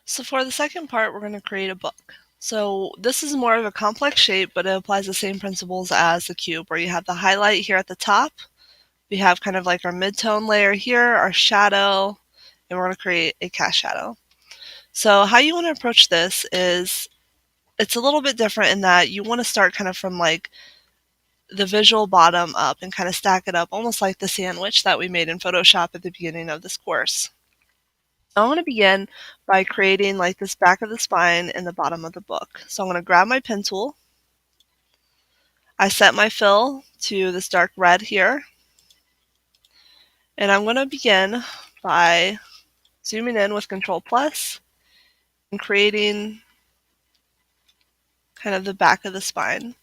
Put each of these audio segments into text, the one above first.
So for the second part, we're going to create a book. So this is more of a complex shape, but it applies the same principles as the cube, where you have the highlight here at the top. We have kind of like our mid-tone layer here, our shadow, and we're going to create a cast shadow. So how you want to approach this is, it's a little bit different in that you want to start kind of from like the visual bottom up and kind of stack it up almost like the sandwich that we made in Photoshop at the beginning of this course. I'm going to begin by creating like this back of the spine and the bottom of the book. So I'm going to grab my pen tool. I set my fill to this dark red here. And I'm going to begin by zooming in with Control Plus and creating kind of the back of the spine.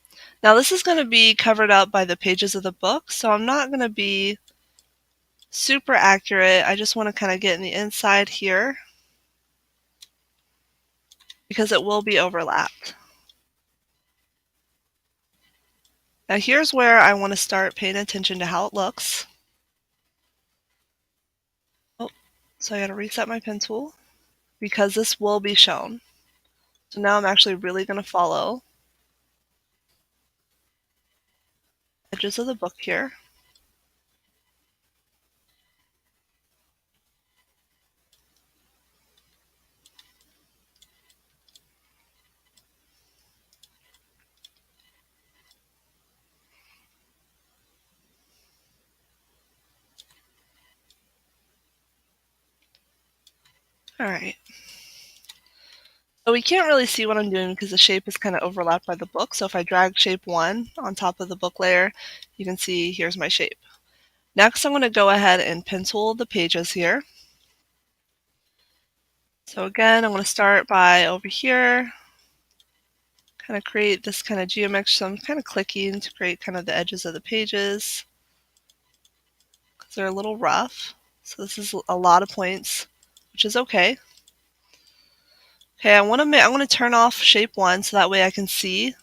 Now this is going to be covered up by the pages of the book, so I'm not going to be super accurate. I just want to kind of get in the inside here because it will be overlapped. Now here's where I want to start paying attention to how it looks. Oh, so I got to reset my pen tool because this will be shown. So now I'm actually really going to follow the edges of the book here. Alright. So we can't really see what I'm doing because the shape is kind of overlapped by the book. So if I drag shape 1 on top of the book layer, you can see here's my shape. Next, I'm going to go ahead and pen tool the pages here. So again, I'm going to start by over here, kind of create this kind of geometry. So I'm kind of clicking to create kind of the edges of the pages because they're a little rough. So this is a lot of points, which is okay. Okay, I want to turn off shape 1 so that way I can see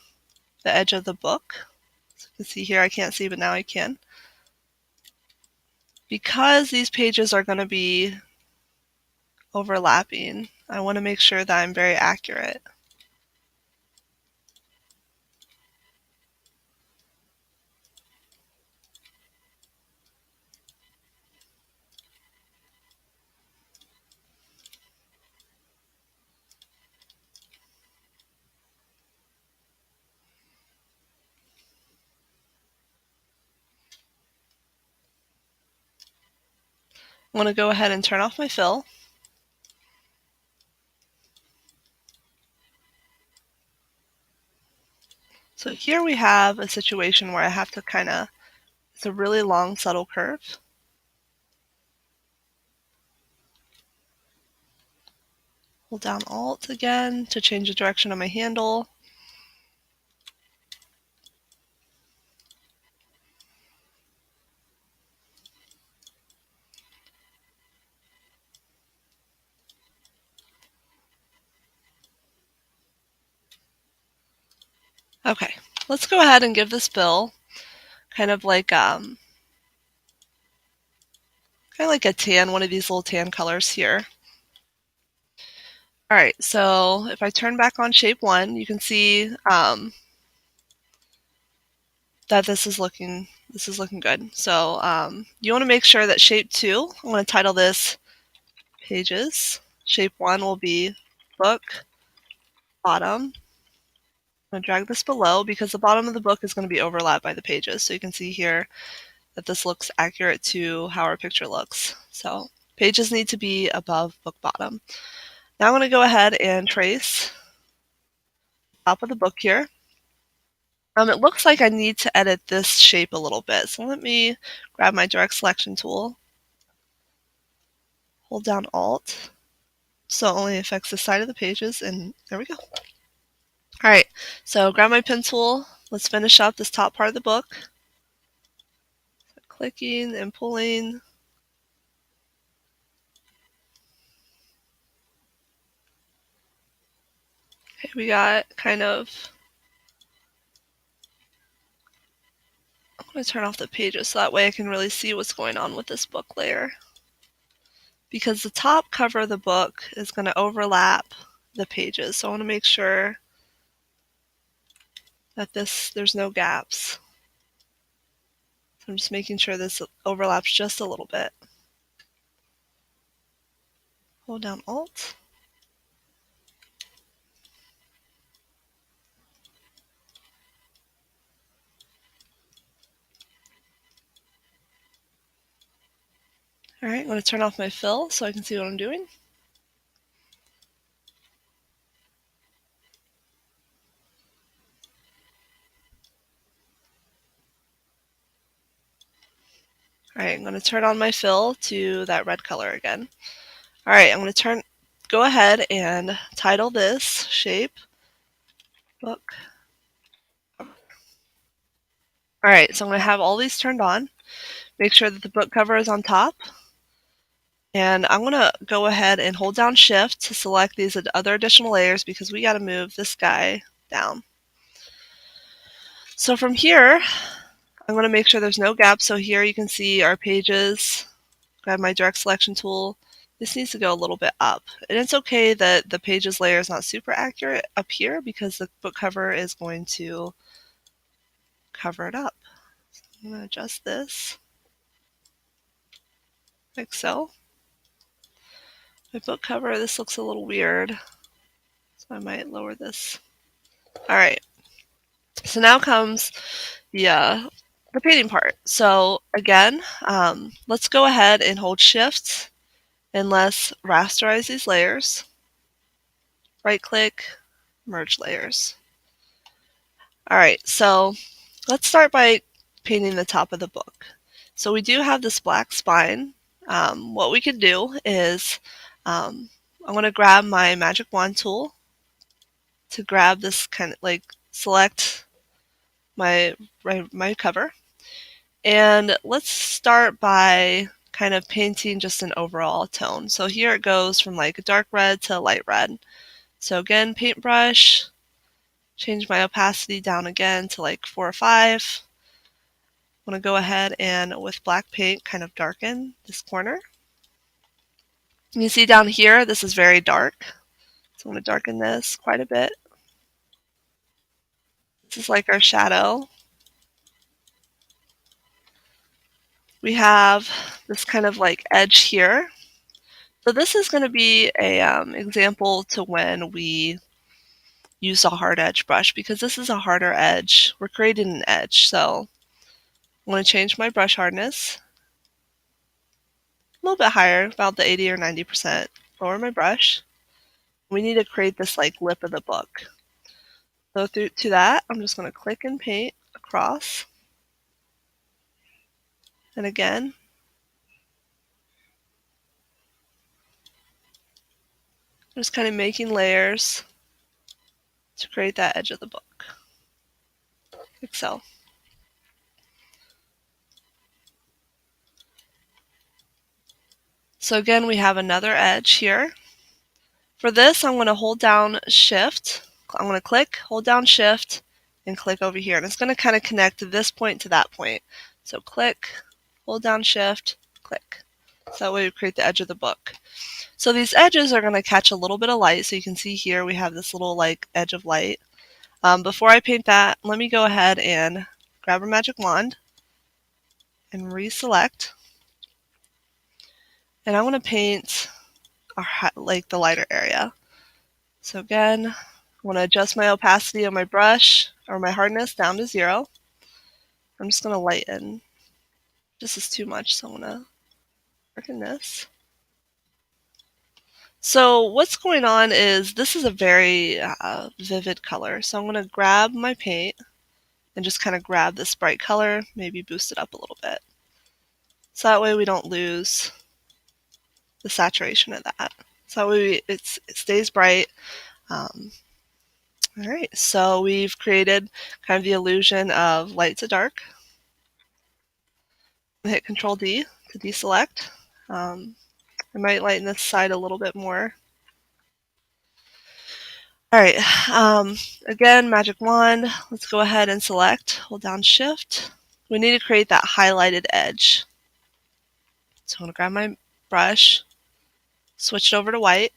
the edge of the book. So you can see here I can't see, but now I can. Because these pages are going to be overlapping, I want to make sure that I'm very accurate. I want to go ahead and turn off my fill. So here we have a situation where I have to it's a really long subtle curve. Hold down Alt again to change the direction of my handle. Okay, let's go ahead and give this fill kind of like a tan, one of these little tan colors here. All right, so if I turn back on shape 1, you can see that this is looking good. So you want to make sure that shape 2, I'm going to title this pages. Shape 1 will be book bottom. I'm going to drag this below because the bottom of the book is going to be overlapped by the pages. So you can see here that this looks accurate to how our picture looks. So pages need to be above book bottom. Now I'm going to go ahead and trace the top of the book here. It looks like I need to edit this shape a little bit. So let me grab my direct selection tool, hold down Alt, so it only affects the side of the pages, and there we go. All right, so grab my pen tool. Let's finish up this top part of the book. So clicking and pulling. Okay, we got kind of, I'm going to turn off the pages so that way I can really see what's going on with this book layer. because the top cover of the book is going to overlap the pages. So I want to make sure that there's no gaps. So I'm just making sure this overlaps just a little bit. Hold down Alt. All right, I'm going to turn off my fill so I can see what I'm doing. All right, I'm going to turn on my fill to that red color again. All right, I'm going to go ahead and title this shape book. All right, so I'm going to have all these turned on. Make sure that the book cover is on top. And I'm going to go ahead and hold down Shift to select these other additional layers because we got to move this guy down. So from here, I'm going to make sure there's no gaps. So here you can see our pages. Grab my direct selection tool. This needs to go a little bit up. And it's okay that the pages layer is not super accurate up here because the book cover is going to cover it up. So I'm going to adjust this like so. My book cover, this looks a little weird, so I might lower this. All right, so now comes the painting part. So again, let's go ahead and hold Shift and let's rasterize these layers. Right click, merge layers. All right, so let's start by painting the top of the book. So we do have this black spine. What we can do is I'm going to grab my magic wand tool to grab this kind of like select my cover. And let's start by kind of painting just an overall tone. So here it goes from like a dark red to light red. So again, paintbrush, change my opacity down again to like 4 or 5. I'm going to go ahead and with black paint kind of darken this corner. You see down here, this is very dark. So I'm going to darken this quite a bit. This is like our shadow. We have this kind of like edge here. So this is going to be a example to when we use a hard edge brush because this is a harder edge. We're creating an edge. So I'm going to change my brush hardness a little bit higher, about the 80 or 90%. Lower my brush. We need to create this like lip of the book. So to that, I'm just going to click and paint across. And again, just kind of making layers to create that edge of the book. Like so. So again, we have another edge here. For this, I'm going to hold down Shift. I'm going to click, hold down Shift, and click over here. And it's going to kind of connect this point to that point. So click, hold down Shift, click. So that way we create the edge of the book. So these edges are going to catch a little bit of light. So you can see here we have this little like edge of light. Before I paint that, let me go ahead and grab a magic wand and reselect. And I want to paint like the lighter area. So again, I want to adjust my opacity on my brush or my hardness down to 0. I'm just going to lighten. This is too much, so I'm going to darken this. So what's going on is this is a very vivid color. So I'm going to grab my paint and just kind of grab this bright color, maybe boost it up a little bit. So that way we don't lose the saturation of that. So that way it stays bright. All right, so we've created kind of the illusion of light to dark. Hit Control D to deselect. I might lighten this side a little bit more. All right, again, magic wand. Let's go ahead and select. Hold down Shift. We need to create that highlighted edge. So I'm going to grab my brush, Switch it over to white.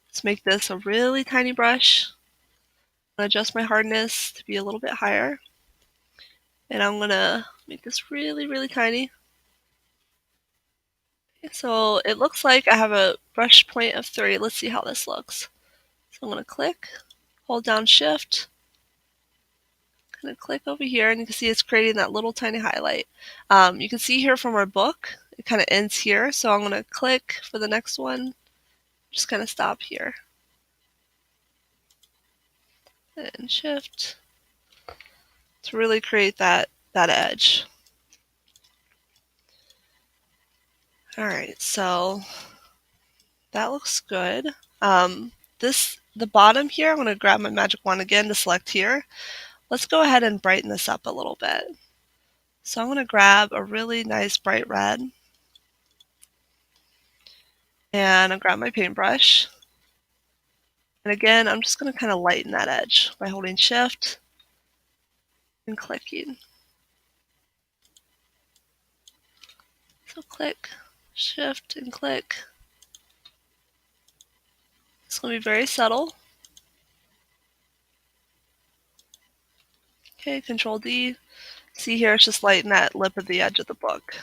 Let's make this a really tiny brush. I'm going to adjust my hardness to be a little bit higher. And I'm going to make this really, really tiny. Okay, so it looks like I have a brush point of 3. Let's see how this looks. So I'm going to click, hold down Shift, kind of click over here, and you can see it's creating that little tiny highlight. You can see here from our book, it kind of ends here. So I'm going to click for the next one, just kind of stop here. And Shift to really create that edge. Alright, so that looks good. The bottom here, I'm going to grab my magic wand again to select here. Let's go ahead and brighten this up a little bit. So I'm going to grab a really nice bright red. And I'll grab my paintbrush. And again, I'm just going to kind of lighten that edge by holding Shift and clicking. So click, Shift, and click. It's going to be very subtle. Okay, Control D. See here, it's just lighten that lip of the edge of the book.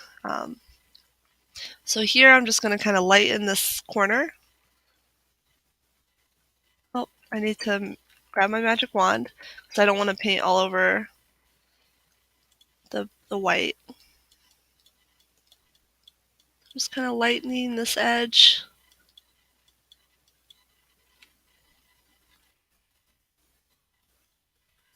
So here I'm just going to kind of lighten this corner. Oh, I need to grab my magic wand because I don't want to paint all over the white. Just kind of lightening this edge.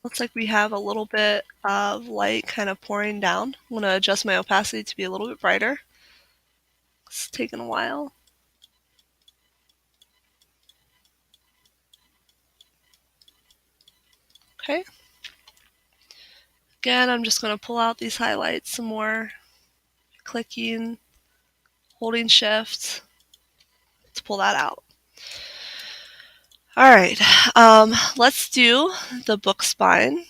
Looks like we have a little bit of light kind of pouring down. I'm going to adjust my opacity to be a little bit brighter. It's taking a while. Okay. Again, I'm just going to pull out these highlights some more. Clicking, holding Shift to pull that out. Alright, let's do the book spine.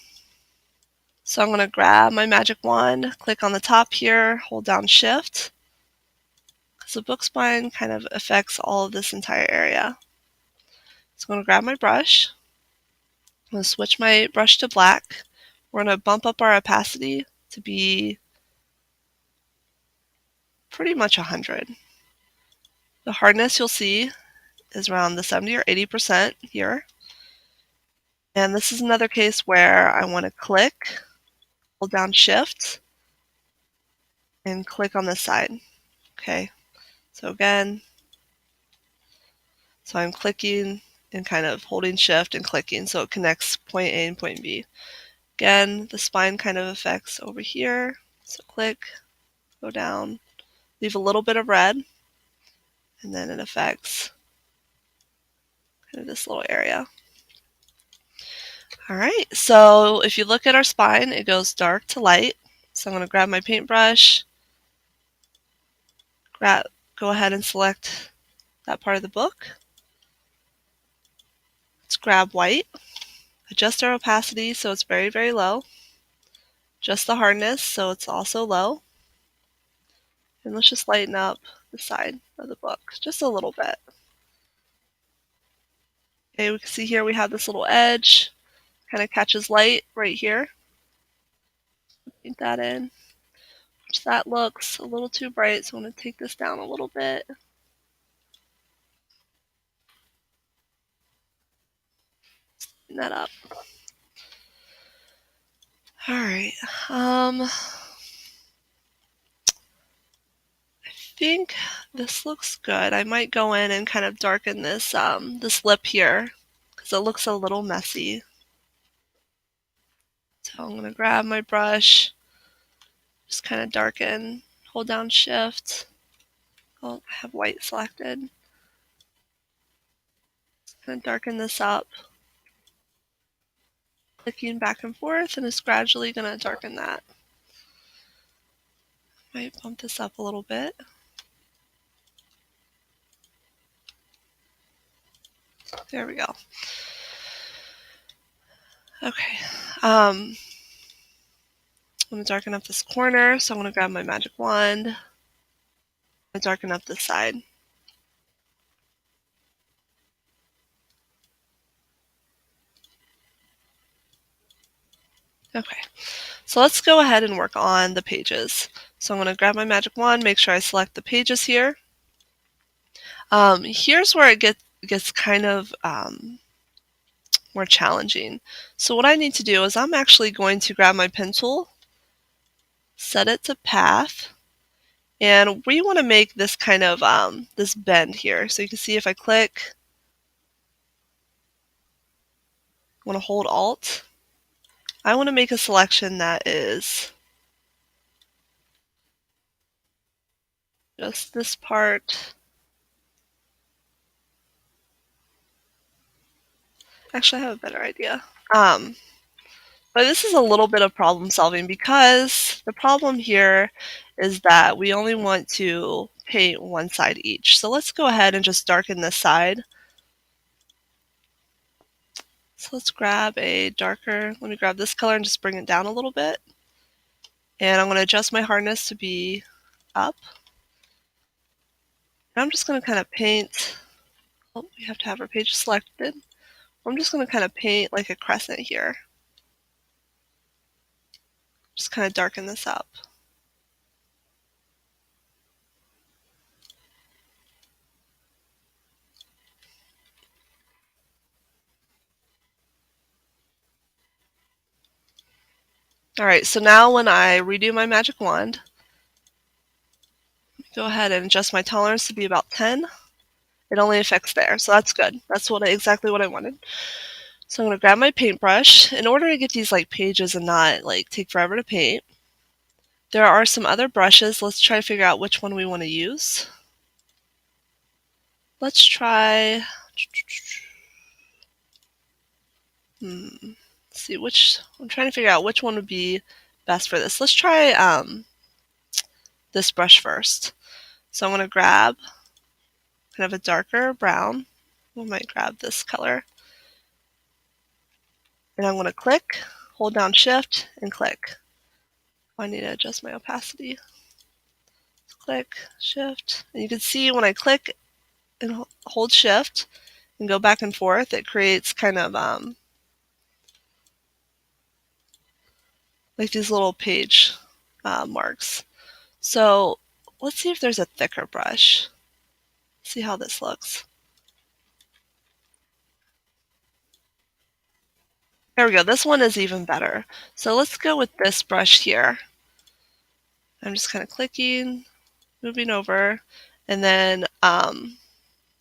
So I'm going to grab my magic wand, click on the top here, hold down Shift. Because the book spine kind of affects all of this entire area. So I'm going to grab my brush. I'm going to switch my brush to black. We're going to bump up our opacity to be pretty much 100. The hardness you'll see is around the 70 or 80% here. And this is another case where I want to click, hold down Shift, and click on this side. Okay, so again, so I'm clicking and kind of holding Shift and clicking so it connects point A and point B. Again, the spine kind of affects over here. So click, go down, leave a little bit of red, and then it affects kind of this little area. Alright, so if you look at our spine, it goes dark to light. So I'm going to grab my paintbrush, go ahead and select that part of the book. Let's grab white, adjust our opacity so it's very, very low. Adjust the hardness so it's also low. And let's just lighten up the side of the book just a little bit. Okay, we can see here we have this little edge, kind of catches light right here. Paint that in. Which that looks a little too bright, so I'm going to take this down a little bit. Clean that up. Alright, I think this looks good. I might go in and kind of darken this this lip here because it looks a little messy. So I'm going to grab my brush, just kind of darken, hold down Shift. Oh, I have white selected. Just kind of darken this up. Clicking back and forth, and it's gradually going to darken that. Might bump this up a little bit. There we go. Okay. I'm going to darken up this corner, so I'm going to grab my magic wand and darken up this side. Okay, so let's go ahead and work on the pages. So I'm going to grab my magic wand, make sure I select the pages here. Here's where it gets kind of more challenging. So what I need to do is I'm actually going to grab my pen tool, set it to path, and we want to make this kind of this bend here. So you can see if I click, I want to hold Alt. I want to make a selection that is just this part. Actually, I have a better idea. But this is a little bit of problem solving because the problem here is that we only want to paint one side each. So let's go ahead and just darken this side. So let's grab a darker, let me grab this color and just bring it down a little bit. And I'm going to adjust my hardness to be up. And I'm just going to kind of paint, oh, we have to have our page selected. I'm just going to kind of paint like a crescent here. Just kind of darken this up. Alright, so now when I redo my magic wand, go ahead and adjust my tolerance to be about 10. It only affects there, so that's good. That's exactly what I wanted. So I'm going to grab my paintbrush. In order to get these like pages and not like take forever to paint, there are some other brushes. Let's try to figure out which one we want to use. Let's try, let's see which, I'm trying to figure out which one would be best for this. Let's try this brush first. So I'm going to grab kind of a darker brown. We might grab this color. And I'm going to click, hold down Shift, and click. I need to adjust my opacity. Click, Shift. And you can see when I click and hold Shift and go back and forth, it creates kind of like these little page marks. So let's see if there's a thicker brush. See how this looks. There we go. This one is even better. So let's go with this brush here. I'm just kind of clicking, moving over, and then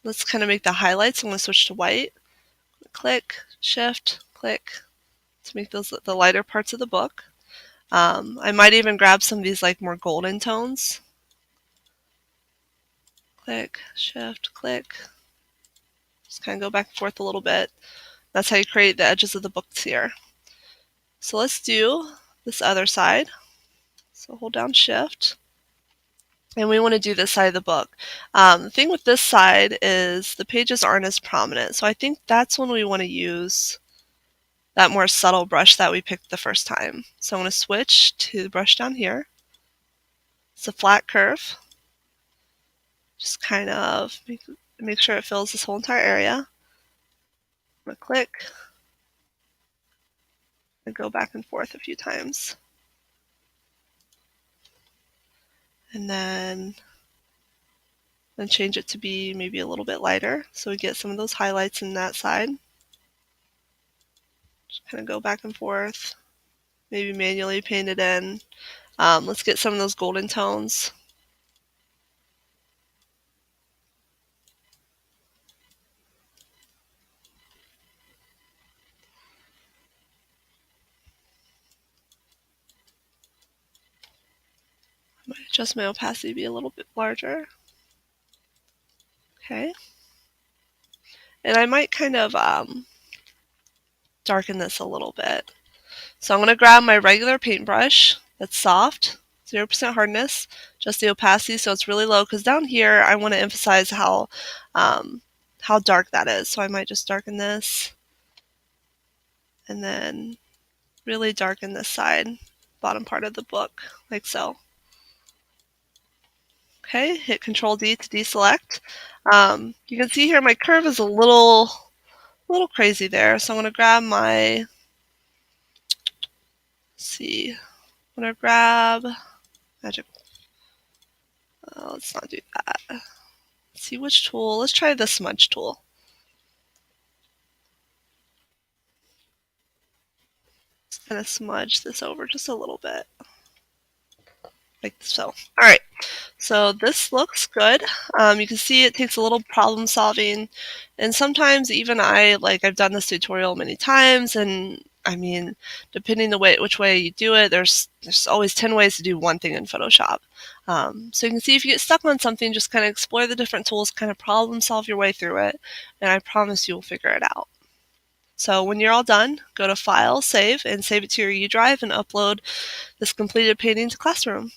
let's kind of make the highlights. I'm going to switch to white. Click, Shift, click to make those the lighter parts of the book. I might even grab some of these like more golden tones. Click, Shift, click. Just kind of go back and forth a little bit. That's how you create the edges of the books here. So let's do this other side. So hold down Shift. And we want to do this side of the book. The thing with this side is the pages aren't as prominent. So I think that's when we want to use that more subtle brush that we picked the first time. So I'm going to switch to the brush down here. It's a flat curve. Just kind of make sure it fills this whole entire area. I'm going to click and go back and forth a few times. And then change it to be maybe a little bit lighter so we get some of those highlights in that side. Just kind of go back and forth, maybe manually paint it in. Let's get some of those golden tones. I might adjust my opacity to be a little bit larger. Okay. And I might kind of darken this a little bit. So I'm going to grab my regular paintbrush that's soft, 0% hardness, just the opacity so it's really low because down here I want to emphasize how dark that is. So I might just darken this and then really darken this side, bottom part of the book, like so. Okay, hit Control D to deselect. You can see here my curve is a little crazy there, so I'm going to grab my see. I'm gonna grab magic. Let's not do that. Let's see which tool. Let's try the smudge tool. Just kind of smudge this over just a little bit. Like so. Alright, so this looks good. You can see it takes a little problem solving, and sometimes even I've done this tutorial many times, and I mean, depending which way you do it, there's always 10 ways to do one thing in Photoshop. So you can see if you get stuck on something, just kind of explore the different tools, kind of problem solve your way through it, and I promise you'll figure it out. So when you're all done, go to File, Save, and save it to your U drive and upload this completed painting to Classroom.